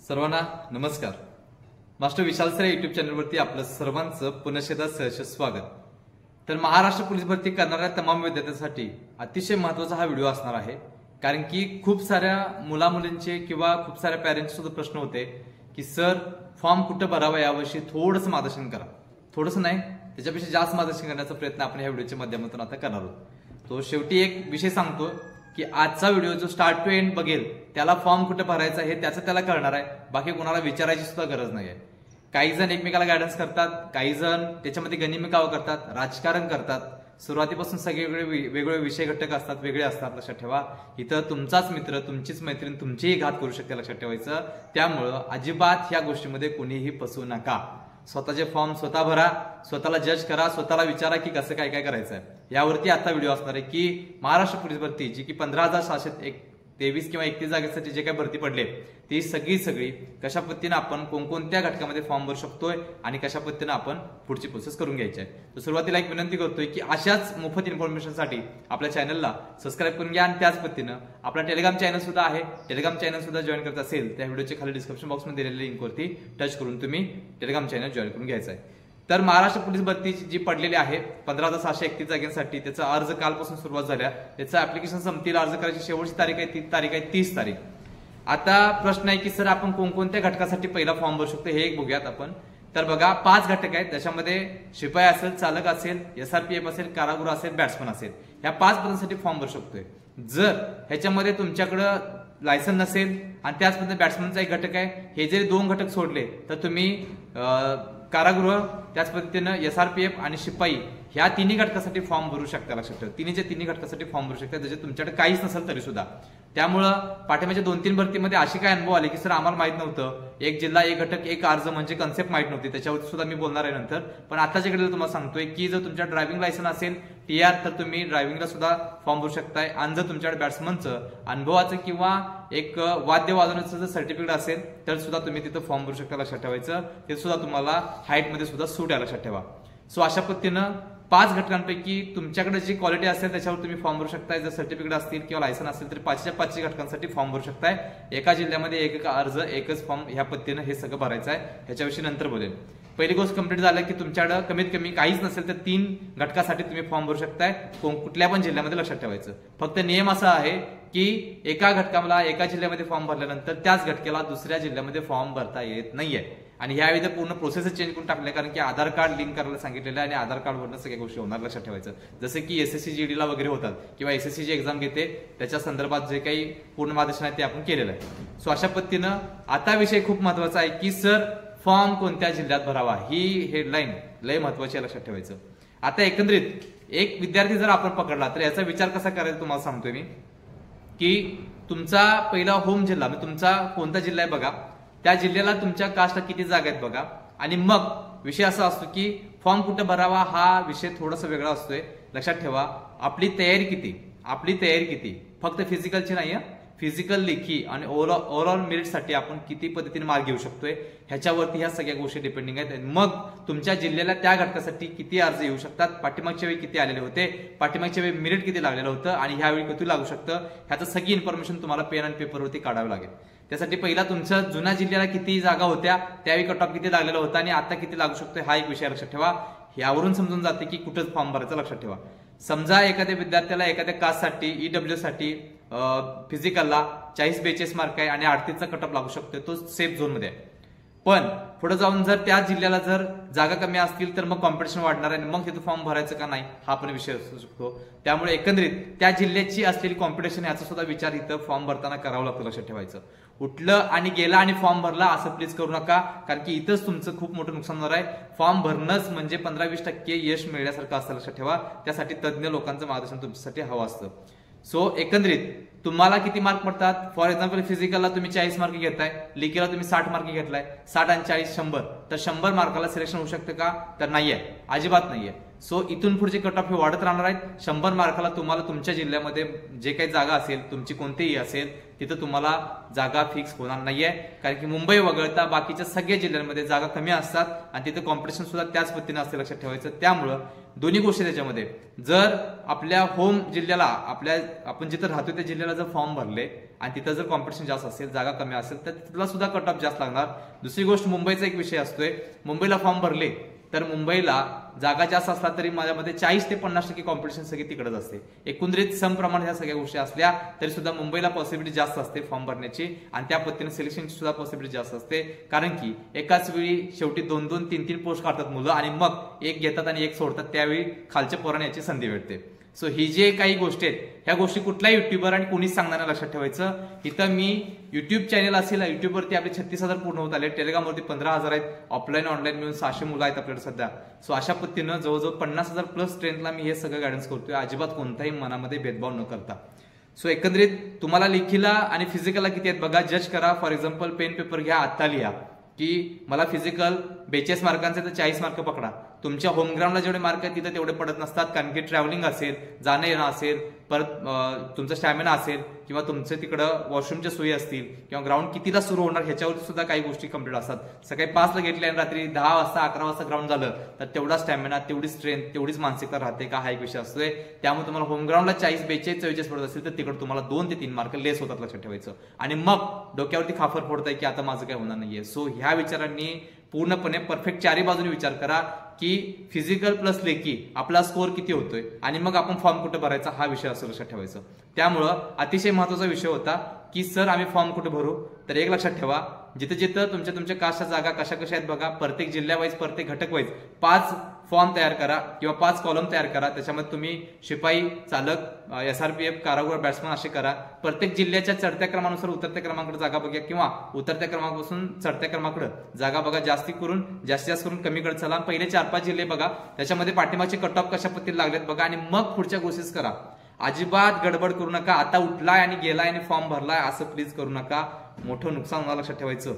सर्वांना नमस्कार। मास्टर विशाल sir YouTube चॅनलवरती आपलं सर्वांचं पुनश्च सहर्ष स्वागत। तर महाराष्ट्र पोलीस भरती करणाऱ्या तमाम विद्यार्थ्यांसाठी अतिशय महत्त्वाचा हा व्हिडिओ असणार आहे, कारण की खूप साऱ्या मुलामुलींचे किंवा खूप साऱ्या पॅरेंट्सचे सुद्धा प्रश्न होते की सर फॉर्म कुठं भरावा यावर्षी थोडंसं मार्गदर्शन करा। थोडंसं नाही, त्याच्यापेक्षा जास्त मार्गदर्शन करण्याचा प्रयत्न आपण या व्हिडिओच्या माध्यमातून आता करणार आहोत। तो शेवटी एक विषय सांगतो की आजचा व्हिडिओ जो स्टार्ट टू एंड बघेल त्याला फॉर्म कुठे भरायचा हे त्याचं त्याला कळणार आहे, बाकी कोणाला विचारायची सुद्धा गरज नाही आहे। काही जण एकमेकाला गायडन्स करतात, काही जण त्याच्यामध्ये गनिमिकाव करतात, राजकारण करतात, सुरुवातीपासून सगळे वेगवेगळे विषय घटक असतात, वेगळे असतात। लक्षात ठेवा, इथं तुमचाच मित्र, तुमचीच मैत्रीण तुमचीही घात करू शकते, लक्षात ठेवायचं। त्यामुळं अजिबात ह्या गोष्टीमध्ये कोणीही फसू नका। स्वतःचे फॉर्म स्वतः भरा, स्वतःला जज करा, स्वतःला विचारा की कसं काय काय करायचं आहे। यावरती आता व्हिडिओ असणार आहे की महाराष्ट्र पोलीस भरती जी की 15,723 किंवा 31 जागेसाठी जे काही भरती पडले ती सगळी कशा पद्धतीने आपण कोणकोणत्या घटकामध्ये फॉर्म भरू शकतोय आणि कशा पद्धतीने आपण पुढची प्रोसेस करून घ्यायची आहे। तर सुरुवातीला एक विनंती करतोय की अशाच मोफत इन्फॉर्मेशनसाठी आपल्या चॅनलला सबस्क्राईब करून घ्या आणि त्याच पद्धतीनं आपला टेलिग्राम चॅनल सुद्धा आहे, टेलिग्राम चॅनल सुद्धा जॉईन करत असेल त्या व्हिडिओच्या खाली डिस्क्रिप्शन बॉक्समध्ये दिलेल्या लिंकवरती टच करून तुम्ही टेलिग्राम चॅनल जॉईन करून घ्यायचा आहे। तर महाराष्ट्र पोलीस भरती जी पडलेली आहे 15,631 जागांसाठी त्याचा अर्ज कालपासून सुरुवात झाल्या, त्याचं ऍप्लिकेशन संपतील, अर्ज करायची शेवटची तारीख आहे ती तारीख आहे 30 तारीख। आता प्रश्न आहे की सर आपण कोणकोणत्या घटकासाठी पहिला फॉर्म भरू शकतो हे एक बघूयात आपण। तर बघा 5 घटक आहेत, त्याच्यामध्ये शिपाई असेल, चालक असेल, SRPF असेल, कारागृह असेल, बॅट्समन असेल, ह्या 5 पदांसाठी फॉर्म भरू शकतोय। जर ह्याच्यामध्ये तुमच्याकडं लायसन नसेल आणि त्याच पद्धतीने बॅट्समनचा एक घटक आहे, हे जरी 2 घटक सोडले तर तुम्ही कारागृह, त्याच पद्धतीनं SRPF आणि शिपाई ह्या तिन्ही घटकासाठी फॉर्म भरू शकता। लक्षात ठेवा, तिन्ही घटकासाठी फॉर्म भरू शकता जर तुमच्याकडे काहीच नसेल तरी सुद्धा। त्यामुळं पाठीमागच्या 2-3 भरतीमध्ये अशी काय अनुभव आले की सर आम्हाला माहित नव्हतं, एक जिल्हा एक घटक एक अर्ज म्हणजे कन्सेप्ट माहित नव्हती, त्याच्यावर सुद्धा मी बोलणार आहे नंतर। पण आताच्या घडीला तुम्हाला सांगतोय की जर तुमच्या ड्रायव्हिंग लायसन असेल TR तर तुम्ही ड्रायव्हिंगला सुद्धा फॉर्म भरू शकताय, आणि जर तुमच्याकडे बॅट्समनचं अनुभवाचं किंवा एक वाद्य वाजवण्याचं जर सर्टिफिकेट असेल तर सुद्धा तुम्ही तिथं फॉर्म भरू शकता। लक्षात ठेवायचं, ते सुद्धा तुम्हाला हाईट मध्ये सुद्धा सूट आहे, लक्षात ठेवा। सो अशा पद्धतीनं 5 घटकांपैकी तुमच्याकडे जी क्वालिटी असेल त्याच्यावर तुम्ही फॉर्म भरू शकताय। जर सर्टिफिकेट असतील किंवा लायसन असेल तर 5च्या 5 घटकांसाठी फॉर्म भरू शकताय। एका जिल्ह्यामध्ये एक अर्ज, एकच फॉर्म, ह्या पद्धतीनं हे सगळं भरायचं आहे। ह्याच्याविषयी नंतर बोलेल। पहिली गोष्ट कंप्लीट झालं की तुमच्याकडे कमीत कमी काहीच नसेल तर 3 घटकासाठी तुम्ही फॉर्म भरू शकताय कुठल्या पण जिल्ह्यामध्ये। लक्षात ठेवायचं, फक्त नियम असा आहे की एका घटकाला एका जिल्ह्यामध्ये फॉर्म भरल्यानंतर त्याच घटकाला दुसऱ्या जिल्ह्यामध्ये फॉर्म भरता येत नाहीये। आणि ह्यावेळी तर पूर्ण प्रोसेस चेंज करून टाकले, कारण की आधार कार्ड लिंक करायला सांगितलेलं आहे आणि आधार कार्डवरनं सगळ्या गोष्टी होणार। लक्षात ठेवायचं, जसं की SSC GD ला वगैरे होतात किंवा SSC ची एक्झाम घेते त्याच्या संदर्भात जे काही पूर्ण मार्गदर्शन आहे ते आपण केलेलं आहे। सो अशा पद्धतीनं आता विषय खूप महत्वाचा आहे की सर फॉर्म कोणत्या जिल्ह्यात भरावा, ही हेडलाईन लय महत्वाची आहे, लक्षात ठेवायचं। आता एकंदरीत एक विद्यार्थी जर आपण पकडला तर याचा विचार कसा करायचा तुम्हाला सांगतोय मी, की तुमचा पहिला होम जिल्हा म्हणजे तुमचा कोणता जिल्हा आहे बघा, त्या जिल्ह्याला तुमच्या कास्टला किती जागा आहेत बघा, आणि मग विषय असा असतो की फॉर्म कुठे भरावा हा विषय थोडासा वेगळा असतोय। लक्षात ठेवा, आपली तयारी किती, फक्त फिजिकलची नाही, फिजिकल, लेखी आणि ओव्हरऑल मेरिटसाठी आपण किती पद्धतीने मार्क घेऊ शकतोय ह्याच्यावरती ह्या सगळ्या गोष्टी डिपेंडिंग आहेत। मग तुमच्या जिल्ह्याला त्या घटकासाठी किती अर्ज येऊ शकतात, पाठीमागच्या वेळी किती आलेले होते, पाठीमागच्या वेळी मेरिट किती लागलेलं होतं आणि ह्यावेळी किती लागू शकतं, ह्याचं सगळी इन्फॉर्मेशन तुम्हाला पेन आणि पेपरवरती काढावं लागेल। त्यासाठी पहिला तुमच्या जुन्या जिल्ह्याला किती जागा होत्या, त्यावेळी कट ऑफ किती लागलेला होता आणि आता किती लागू शकतोय हा एक विषय लक्षात ठेवा। यावरून समजून जाते की कुठंच फॉर्म भरायचं। लक्षात ठेवा, समजा एखाद्या विद्यार्थ्याला एखाद्या कास्टसाठी EW साठी फिजिकलला 40-42 मार्क आहे आणि 38चा कट ऑफ लागू शकतोय, तो सेफ झोन मध्ये आहे। पण पुढे जाऊन जर त्या जिल्ह्याला जर जागा कमी असतील तर मग कॉम्पिटिशन वाढणार आहे, मग तिथं फॉर्म भरायचं का नाही हा पण विषय असू शकतो। त्यामुळे एकंदरीत त्या जिल्ह्याची असलेली कॉम्पिटिशन याचा सुद्धा विचार इथं फॉर्म भरताना करावा लागतो। लक्षात ठेवायचं, उठलं आणि गेला आणि फॉर्म भरला असं प्लीज करू नका, कारण की इथंच तुमचं खूप मोठं नुकसान होणार आहे। फॉर्म भरणंच म्हणजे 15-20% यश मिळण्यासारखं असतं। लक्षात ठेवा, त्यासाठी तज्ज्ञ लोकांचं मार्गदर्शन तुमच्यासाठी हवं असतं। सो एकंदरीत तुम्हाला किती मार्क पडतात, फॉर एक्झाम्पल फिजिकलला तुम्ही 40 मार्क घेताय, लेखीला तुम्ही 60 मार्क घेतलाय, 60 आणि 40 100, तर 100 मार्काला सिलेक्शन होऊ शकतं का, तर नाहीये, अजिबात नाहीये। सो इथून पुढचे कट ऑफ हे वाढत राहणार आहेत। 100 मार्काला तुम्हाला तुमच्या जिल्ह्यामध्ये जे काही जागा असेल, तुमची कोणतीही असेल, तिथं तुम्हाला जागा फिक्स होणार नाहीये, कारण की मुंबई वगळता बाकीच्या सगळ्या जिल्ह्यांमध्ये जागा कमी असतात आणि तिथं कॉम्पिटिशन सुद्धा त्याच पद्धतीने असते। लक्षात ठेवायचं, त्यामुळं दोन्ही गोष्टी त्याच्यामध्ये. जर आपल्या होम जिल्ह्याला आपण जिथं राहतो त्या जिल्ह्याला जर फॉर्म भरले आणि तिथं जर कॉम्पिटिशन जास्त असेल, जागा कमी असेल, तर तिथला सुद्धा कट ऑफ जास्त लागणार. दुसरी गोष्ट मुंबईचा एक विषय असतोय, मुंबईला फॉर्म भरले तर मुंबईला जागा जास्त असला तरी माझ्यामध्ये 40 ते 50% कॉम्पिटिशन सगळी तिकडेच असते. एकंदरीत समप्रमाण ह्या सगळ्या गोष्टी असल्या तरी सुद्धा मुंबईला पॉसिबिलिटी जास्त असते फॉर्म भरण्याची आणि त्या पद्धतीने सिलेक्शनची सुद्धा पॉसिबिलिटी जास्त असते. कारण की एकाच वेळी शेवटी 2-2, 3-3 पोस्ट काढतात मुलं आणि मग एक घेतात आणि एक सोडतात, त्यावेळी खालच्या पोरांना याची संधी भेटते. सो ही जे काही गोष्टी आहेत ह्या गोष्टी कुठलाही युट्यूबर आणि कोणीच सांगणार लक्षात ठेवायचं. इथं मी युट्यूब चॅनल असेल, युट्यूबवरती आपले 36,000 पूर्ण होत आले, टेलिग्रामवरती 15,000 आहेत, ऑफलाईन ऑनलाईन मिळून 600 मुलं आहेत आपल्याकडे सध्या. सो अशा पद्धतीनं जवळजवळ 50,000 प्लस स्ट्रेंथला मी हे सगळं गायडन्स करतोय, अजिबात कोणताही मनामध्ये भेदभाव न करता. सो एकंदरीत तुम्हाला लेखीला आणि फिजिकलला किती आहेत बघा, जज करा. फॉर एक्झाम्पल पेन पेपर घ्या, आत्ता लिहा की मला फिजिकल 42 मार्कांचे तर 40 मार्क पकडा. तुमच्या होम ग्राउंडला जेवढे मार्क आहेत तिथे तेवढे पडत नसतात, कारण की ट्रॅव्हलिंग असेल, जाणं येणं असेल, परत तुमचा स्टॅमिना असेल किंवा तुमचे तिकडं वॉशरूमच्या सोयी असतील किंवा ग्राउंड कितीला सुरू होणार ह्याच्यावर सुद्धा काही गोष्टी कम्प्लीट असतात. सकाळी 5 ला घेतले आणि रात्री 10 वाजता 11 वाजता ग्राउंड झालं तर तेवढा स्टॅमिना, तेवढी स्ट्रेंथ, तेवढीच मानसिकता राहते का, हा एक विषय असतोय. त्यामुळे तुम्हाला होम ग्राउंडला 40, 42, 44 पडत असेल तर तिकडे तुम्हाला 2 ते 3 मार्क लेस होतात, लक्षात ठेवायचं. आणि मग डोक्यावरती खाफर फोडताय की आता माझं काय होणार नाहीये. सो ह्या विचारांनी पूर्णपणे परफेक्ट चारही बाजूने विचार करा की फिजिकल प्लस लेखी आपला स्कोअर किती होतोय आणि मग आपण फॉर्म कुठे भरायचा हा विषय असं लक्षात ठेवायचं. त्यामुळं अतिशय महत्वाचा विषय होता की सर आम्ही फॉर्म कुठे भरू, तर एक लक्षात ठेवा, जिथे जिथं तुमच्या कास्टच्या जागा कशा कशा आहेत बघा, प्रत्येक जिल्ह्यावाईज, प्रत्येक घटक वाईज 5 फॉर्म तयार करा किंवा 5 कॉलम तयार करा. त्याच्यामध्ये तुम्ही शिपाई, चालक, SRPF, कारागृह, बॅट्समन असे करा. प्रत्येक जिल्ह्याच्या चढत्या क्रमानुसार उतरत्या क्रमांकडे जागा बघा किंवा उतरत्या क्रमांकापासून चढत्या क्रमांकडे जागा बघा. जास्तीत जास्त करून कमीकडे चला. पहिले 4-5 जिल्हे बघा, त्याच्यामध्ये पाठीमागचे कट ऑफ कशा पद्धतीने लागलेत बघा आणि मग पुढच्या गोष्टीच करा. अजिबात गडबड करू नका. आता उठलाय आणि गेलाय आणि फॉर्म भरलाय असं प्लीज करू नका. मोठं नुकसान होणार, लक्षात ठेवायचं.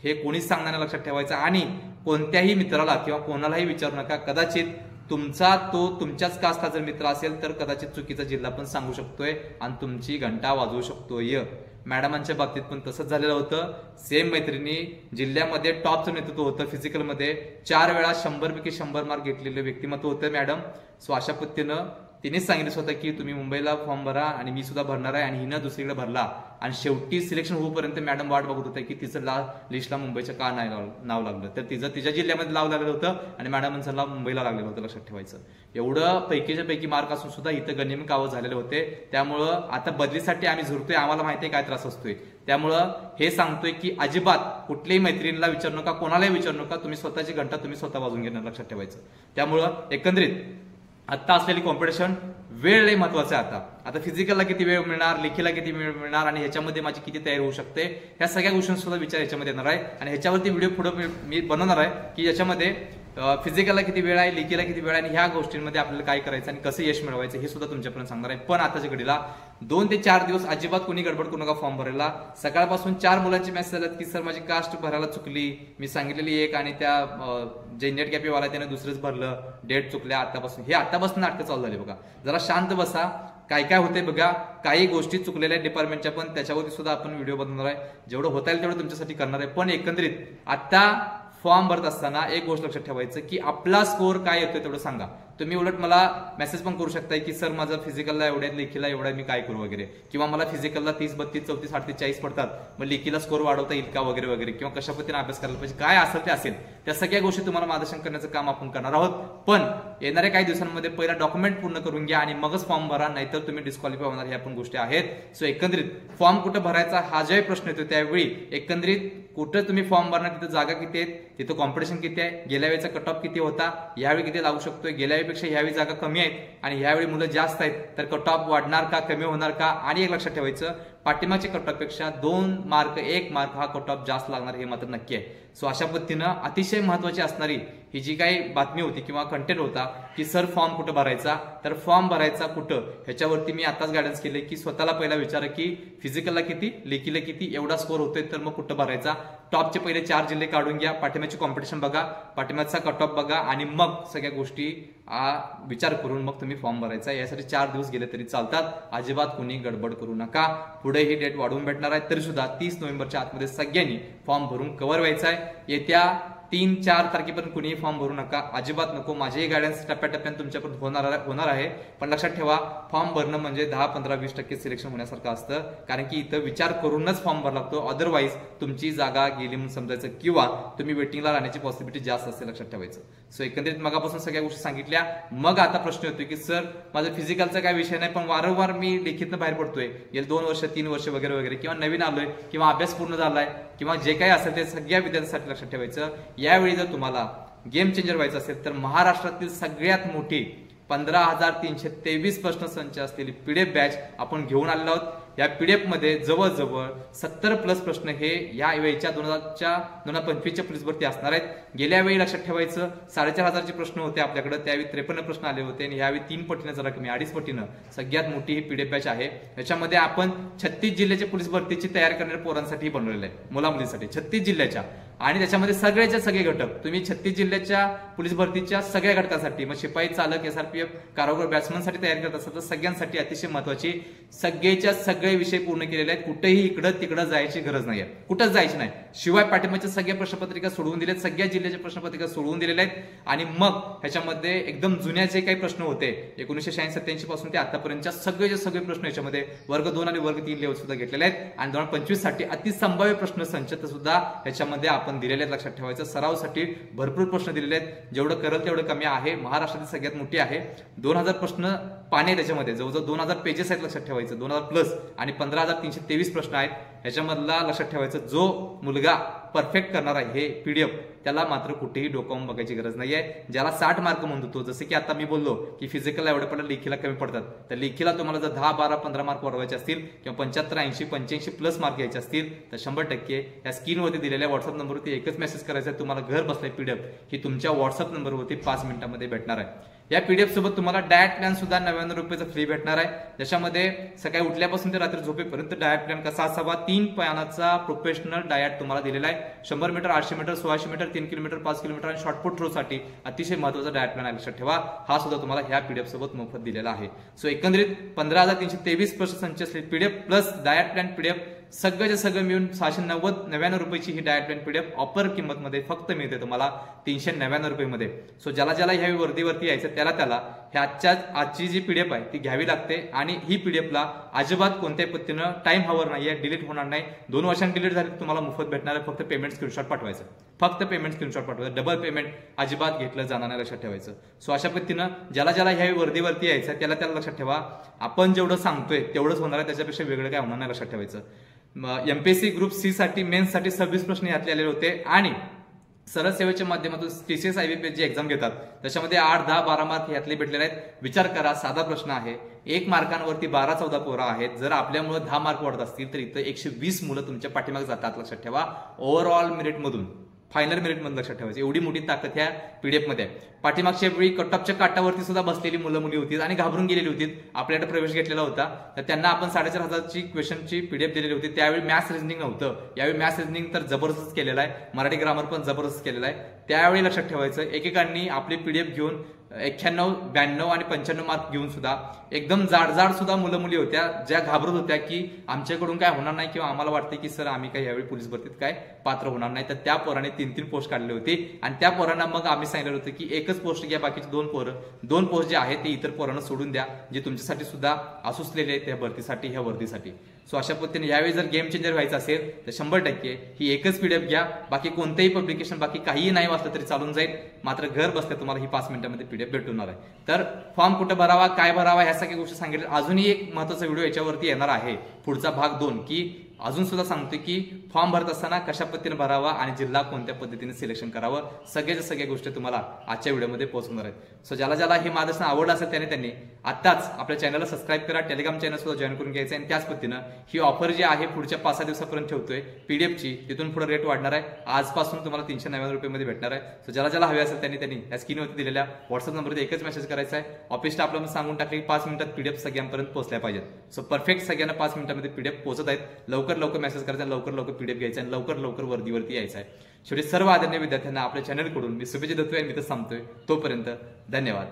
हे कोणीच सांगणार नाही, लक्षात ठेवायचं. आणि कोणत्याही मित्राला किंवा कोणालाही विचारू नका. कदाचित तुमच्याच कास्टचा जर मित्र असेल तर कदाचित चुकीचा जिल्हा पण सांगू शकतोय आणि तुमची घंटा वाजवू शकतोय. मॅडमांच्या बाबतीत पण तसंच झालेलं होतं. सेम मैत्रिणी, जिल्ह्यामध्ये टॉपचं नेतृत्व होतं, फिजिकलमध्ये 4 वेळा 100 पैकी 100 मार्क घेतलेलं व्यक्तिमत्व होतं मॅडम. सो अशा पद्धतीनं तिनेच सांगितलं होतं की तुम्ही मुंबईला फॉर्म भरा आणि मी सुद्धा भरणार आहे, आणि हिनं दुसरीकडे भरला आणि शेवटी सिलेक्शन होऊपर्यंत मॅडम वाट बघत होते की तिचं लिस्टला मुंबईचं का नाही नाव लागलं. तर तिचं तिच्या जिल्ह्यामध्ये नाव लागलेलं होतं आणि मॅडमांचं नाव मुंबईला लागलेलं होतं, लक्षात ठेवायचं. एवढं पैकीच्या पैकी मार्क असून सुद्धा इथं गनिमी कावं झालेले होते. त्यामुळं आता बदलीसाठी आम्ही झुरतोय, आम्हाला माहिती आहे काय त्रास असतोय. त्यामुळं हे सांगतोय की अजिबात कुठल्याही मैत्रिणीला विचारू नका, कोणालाही विचारू नका. तुम्ही स्वतःची घंटा तुम्ही स्वतः वाजून घेणार, लक्षात ठेवायचं. त्यामुळं एकंदरीत आता असलेली कॉम्पिटिशन वेळ लई महत्वाचा आहे. आता फिजिकलला किती वेळ मिळणार, लेखीला किती वेळ मिळणार आणि ह्याच्यामध्ये माझी किती तयारी होऊ शकते, ह्या सगळ्या गोष्टी सुद्धा विचार ह्याच्यामध्ये येणार आहे. आणि ह्याच्यावरती व्हिडिओ पुढे मी बनवणार आहे की याच्यामध्ये फिजिकलला किती वेळ आहे, लेखीला किती वेळ आहे आणि ह्या गोष्टींमध्ये आपल्याला काय करायचं आणि कसं यश मिळवायचं हे सुद्धा तुमच्यापर्यंत सांगणार आहे. पण आताच्या घडीला 2 ते 4 दिवस अजिबात कोणी गडबड करू नका फॉर्म भरायला. सकाळपासून 4 मुलांचे मेसेज आलेत की सर माझी कास्ट भरायला चुकली, मी सांगितलेली एक आणि त्या जे नेट कॅपेवाला त्याने दुसरंच भरलं, डेट चुकल्या आतापासून. हे आतापासून नाटकं चालू झाले बघा. जरा शांत बसा. काय काय होते बघा, काही गोष्टी चुकलेल्या डिपार्टमेंटच्या पण त्याच्यावरती सुद्धा आपण व्हिडिओ बनवणार आहे. जेवढं होता येईल तेवढं तुमच्यासाठी करणार आहे. पण एकंदरीत आता फॉर्म भरत असताना एक गोष्ट लक्षात ठेवायचं की आपला स्कोअर काय येतोय तेवढं सांगा. तुम्ही उलट मला मेसेज पण करू शकताय की सर माझं फिजिकलला एवढ्या, लेखीला एवढ्या, मी काय करू वगैरे, किंवा मला फिजिकलला 30, 32, 34, 38, 40 पडतात, मग लेखीला स्कोअर वाढवता येईल का वगैरे वगैरे, किंवा कशा पद्धतीने अभ्यास करायला पाहिजे, काय असेल ते असेल. त्या सगळ्या गोष्टी तुम्हाला मार्गदर्शन करण्याचं काम आपण करणार आहोत. पण येणाऱ्या काही दिवसांमध्ये पहिला डॉक्युमेंट पूर्ण करून घ्या आणि मगच फॉर्म भरा, नाहीतर तुम्ही डिस्क्वालिफाय होणार. ह्या पण गोष्टी आहेत. सो एकंदरीत फॉर्म कुठं भरायचा हा जे प्रश्न येतो त्यावेळी एकंदरीत कुठं तुम्ही फॉर्म भरणार, तिथं जागा किती आहेत, तिथं कॉम्पिटिशन किती आहे, गेल्या वेळेचा कट ऑफ किती होता, यावेळी किती लागू शकतोय, गेल्या वेळेपेक्षा यावेळी जागा कमी आहेत आणि यावेळी मुलं जास्त आहेत, तर कट ऑफ वाढणार का, कमी होणार का. आणि एक लक्षात ठेवायचं, पाठिंबाच्या कट ऑफ पेक्षा 2 मार्क 1 मार्क हा कट ऑफ जास्त लागणार हे मात्र नक्की आहे. सो अशा पद्धतीनं अतिशय महत्वाची असणारी ही जी काही बातमी होती किंवा कंटेंट होता की सर फॉर्म कुठं भरायचा, तर फॉर्म भरायचा कुठं ह्याच्यावरती मी आताच गायडन्स केले की स्वतःला पहिला विचारा की फिजिकलला किती, लेखीला किती, एवढा स्कोअर होतोय तर मग कुठं भरायचा. टॉपचे पहिले 4 जिल्हे काढून घ्या, पाठिंबाची कॉम्पिटिशन बघा, पाठिंबाचा कट ऑफ बघा आणि मग सगळ्या गोष्टी विचार करून मग तुम्ही फॉर्म भरायचा. यासाठी 4 दिवस गेले तरी चालतात. अजिबात कोणी गडबड करू नका. पुढे ही डेट वाढवून भेटणार आहे तरी सुद्धा 30 नोव्हेंबरच्या आतमध्ये सगळ्यांनी फॉर्म भरून कव्हर व्हायचा आहे. येत्या 3-4 तारखेपर्यंत कुणीही फॉर्म भरू नका, अजिबात नको. माझेही गायडन्स टप्प्याटप्प्याने तुमच्यापर्यंत होणार आहे. पण लक्षात ठेवा, फॉर्म भरणं म्हणजे 10, 15, 20% सिलेक्शन होण्यासारखं असतं. कारण की इथं विचार करूनच फॉर्म भरावा लागतो. अदरवाईज तुमची जागा गेली म्हणून समजायचं किंवा तुम्ही वेटिंगला राहण्याची पॉसिबिलिटी जास्त असते, लक्षात ठेवायचं. सो एकंदरीत मगापासून सगळ्या गोष्टी सांगितल्या. मग आता प्रश्न येतोय की सर माझं फिजिकलचा काय विषय नाही, पण वारंवार मी लेखीतनं बाहेर पडतोय, गेले 2 वर्ष 3 वर्ष वगैरे वगैरे, किंवा नवीन आलोय किंवा अभ्यास पूर्ण झालाय किंवा जे काही असेल ते सगळ्या विद्यार्थ्यांसाठी लक्षात ठेवायचं. यावेळी जर तुम्हाला गेम चेंजर व्हायचं असेल तर महाराष्ट्रातील सगळ्यात मोठी 15,323 प्रश्नसंच असलेली पीडीएफ बॅच आपण घेऊन आलेलो आहोत. या पीडीएफ मध्ये जवळजवळ 70+ प्रश्न हे या वेळेच्या 2025च्या पोलीस भरती असणार आहेत. गेल्या वेळी लक्षात ठेवायचं 4,500चे प्रश्न होते आपल्याकडे, त्यावेळी 53 प्रश्न आले होते आणि यावेळी 3 पटीनं जरा कमी, 2.5 पटीनं सगळ्यात मोठी ही पीडीएफ बॅच आहे. याच्यामध्ये आपण 36 जिल्ह्याच्या पोलीस भरतीची तयारी करणाऱ्या पोरांसाठी बनवलेलं आहे, मुलामुलींसाठी 36 जिल्ह्याच्या. आणि त्याच्यामध्ये सगळ्याचे सगळे घटक तुम्ही 36 जिल्ह्याच्या पोलीस भरतीच्या सगळ्या घटकांसाठी, मग शिपाई, चालक, SRPF, कारागृह बॅट्समनसाठी तयारी करत असाल तर सगळ्यांसाठी अतिशय महत्वाची सगळेच्या सगळे विषय पूर्ण केलेले आहेत. कुठेही इकडं तिकडं जायची गरज नाहीये, कुठंच जायची नाही. शिवाय पाठिंबाच्या सगळ्या प्रश्नपत्रिका सोडवून दिलेत, सगळ्या जिल्ह्याच्या प्रश्नपत्रिका सोडवून दिलेल्या आहेत. आणि मग ह्याच्यामध्ये एकदम जुन्या जे काही प्रश्न होते 1986-87 पासून ते आतापर्यंतच्या सगळेचे सगळे प्रश्न याच्यामध्ये वर्ग 2 आणि वर्ग 3 लेवल सुद्धा घेतलेले आहेत. आणि 2025 साठी अतिसंभाव्य प्रश्न संच सुद्धा ह्याच्यामध्ये आपण दिलेले आहेत, लक्षात ठेवायचं. सरावसाठी भरपूर प्रश्न दिलेले आहेत, जेवढं करल तेवढं कमी आहे. महाराष्ट्रातील सगळ्यात मोठी आहे, 2000 प्रश्न पाने त्याच्यामध्ये, जवळजवळ 2000 पेजेस आहेत, लक्षात ठेवायचं. 2000+ आणि 15,323 प्रश्न आहेत. ह्याच्यामधला लक्षात ठेवायचं जो मुलगा परफेक्ट करणार आहे हे पीडीएफ, त्याला मात्र कुठेही डोकावून बघायची गरज नाहीये. ज्याला 60 मार्क म्हणतो, जसे की आता मी बोललो की फिजिकलला एवढे पडलं, लेखीला कमी पडतात, तर लेखीला तुम्हाला जर 10, 12, 15 मार्क वाढवायचे असतील किंवा 75, 80, 85+ मार्क घ्यायचे असतील तर 100% या स्क्रीनवरती दिलेल्या व्हॉट्सअप नंबरवरती एकच मेसेज करायचा आहे. तुम्हाला घर बसल्या पीडीएफ ही तुमच्या व्हॉट्सअप नंबरवरती 5 मिनिटांमध्ये भेटणार आहे. या पीडीएफ सोबत तुम्हाला डाएट प्लॅन सुद्धा 99 रुपयाचा फ्री भेटणार आहे, ज्याच्यामध्ये सकाळी उठल्यापासून ते रात्री झोपेपर्यंत डाएट प्लॅन कसा असावा, 3 पानाचा प्रोफेशनल डाएट तुम्हाला दिलेला आहे. 100 metre, 800 metre, 1600 metre, 3 kilometre, 5 kilometre आणि शॉर्टपुट थ्रो साठी अतिशय महत्वाचा डाएट प्लॅन आहे, लक्षात ठेवा. हा सुद्धा तुम्हाला ह्या पीडीएफ सोबत मोफत दिलेला आहे. सो एकंदरीत 15,323 प्रश्न संच असलेली PDF plus diet plan PDF सगळ्याचे सगळं मिळून 699 रुपयाची ही डाएट प्लॅन पीडीएफ ऑफर किंमत मध्ये फक्त मिळते तुम्हाला 399 रुपयामध्ये. सो ज्याला ह्या वर्दीवरती यायचं त्याला आजची जी पीडीएफ आहे ती घ्यावी लागते. आणि ही पीडीएफला अजिबात कोणत्याही पद्धतीनं टाइम हवर नाहीये, डिलीट होणार नाही. 2 वर्षांनी डिलीट झाली तुम्हाला मोफत भेटणार आहे. फक्त पेमेंट स्क्रीनशॉट पाठवायचं, फक्त पेमेंट स्क्रीनशॉट पाठवायचं, डबल पेमेंट अजिबात घेतलं जाणार नाही, लक्षात ठेवायचं. सो अशा पद्धतीनं ज्याला ह्या वर्दीवरती यायचं त्याला लक्षात ठेवा, आपण जेवढं सांगतोय तेवढंच होणार आहे, त्याच्यापेक्षा वेगळं काय होणार नाही, लक्षात ठेवायचं. एमपीएससी ग्रुप सी साठी मेन्स साठी 26 प्रश्न यातले आलेले होते. आणि सरळ सेवेच्या माध्यमातून TCS IBPS जी एक्झाम घेतात त्याच्यामध्ये 8, 10, 12 मार्क यातले भेटलेले आहेत. विचार करा, साधा प्रश्न आहे, 1 मार्कांवरती 12-14 पोरं आहेत. जर आपल्यामुळे 10 मार्क वाढत असतील तर इथं 120 मुलं तुमच्या पाठीमागे जातात, लक्षात ठेवा. ओव्हरऑल मेरिट मधून, फायनल मेरिट मध्ये, लक्षात ठेवायचं. एवढी मोठी ताकद ह्या पीडीएफ मध्ये आहे. पाठीमागच्या वेळी कटऑफच्या काटावरती सुद्धा बसलेली मुलं मुली होती आणि घाबरून गेलेली होती. आपल्याकडे प्रवेश घेतलेला होता तर त्यांना आपण 4,500ची क्वेश्चनची पीडीएफ दिलेली होती. त्यावेळी मॅथ्स रिझनिंग नव्हतं, यावेळी मॅथ्स रिझनिंग तर जबरदस्त केलेला आहे, मराठी ग्रामर पण जबरदस्त केलेला आहे. त्यावेळी लक्षात ठेवायचं, एकेकांनी आपली पीडीएफ घेऊन 91, 92 आणि 95 मार्क घेऊन सुद्धा एकदम जाड सुद्धा मुलं मुली होत्या, ज्या घाबरत होत्या की आमच्याकडून काय होणार नाही किंवा आम्हाला वाटते की सर आम्ही काय यावेळी पोलीस भरतीत काय पात्र होणार नाही. तर त्या पोराने 3-3 पोस्ट काढली होती आणि त्या पोरांना मग आम्ही सांगितलं होतं की एकच पोस्ट घ्या, बाकीचे 2 पोस्ट जे आहेत ते इतर पोरांना सोडून द्या, जे तुमच्यासाठी सुद्धा असूसलेले आहेत त्या भरतीसाठी, ह्या वर्दीसाठी. सो अशा पद्धतीने यावेळी जर गेम चेंजर व्हायचं असेल तर 100% ही एकच पीडीएफ घ्या. बाकी कोणतेही पब्लिकेशन, बाकी काहीही नाही वाचलं तरी चालून जाईल. मात्र घर बसल्या तुम्हाला ही 5 मिनिटांमध्ये पीडीएफ भेटणार आहे. तर फॉर्म कुठं भरावा, काय भरावा, ह्या सगळ्या गोष्टी सांगितल्या. अजूनही एक महत्वाचा व्हिडिओ याच्यावरती येणार आहे, पुढचा भाग 2, की अजून सुद्धा सांगतोय की फॉर्म भरत असताना कशा पद्धतीने भरावा आणि जिल्हा कोणत्या पद्धतीने सिलेक्शन करावं, सगळ्या गोष्टी तुम्हाला आजच्या व्हिडिओमध्ये पोहोचवणार आहेत. सो ज्याला हे मार्गदर्शन आवडलं असेल त्यांनी आताच आपल्या चॅनलला सबस्क्राईब करा, टेलिग्राम चॅनल सुद्धा जॉईन करून घ्यायचं. आणि त्याच पद्धतीनं ही ऑफर जी आहे पुढच्या 5-6 दिवसापर्यंत ठेवतोय पीडीएफची, तिथून पुढे रेट वाढणार आहे. आजपासून तुम्हाला 399 रुपयामध्ये भेटणार आहे. सो ज्याला हवे असेल त्यांनी या स्क्रीनवरती दिलेल्या व्हॉट्सअप नंबरवरती एकच मेसेज करायचा आहे. ऑफिसला आपल्याला सांगून टाकले 5 मिनिटात पीडीएफ सगळ्यांपर्यंत पोहोचल्या पाहिजेत. सो परफेक्ट सगळ्यांना 5 मिनिटांमध्ये पीडीएफ पोहोचत आहेत. लवकर मेसेज करायचा, लवकर पीडीएफ घ्यायचा आणि लवकर वर्दीवरती यायचं आहे. शेवटी सर्व आदरणीय विद्यार्थ्यांना आपल्या चॅनलकडून मी शुभेच्छा देतोय आणि मी तर सांगतोय. तोपर्यंत धन्यवाद.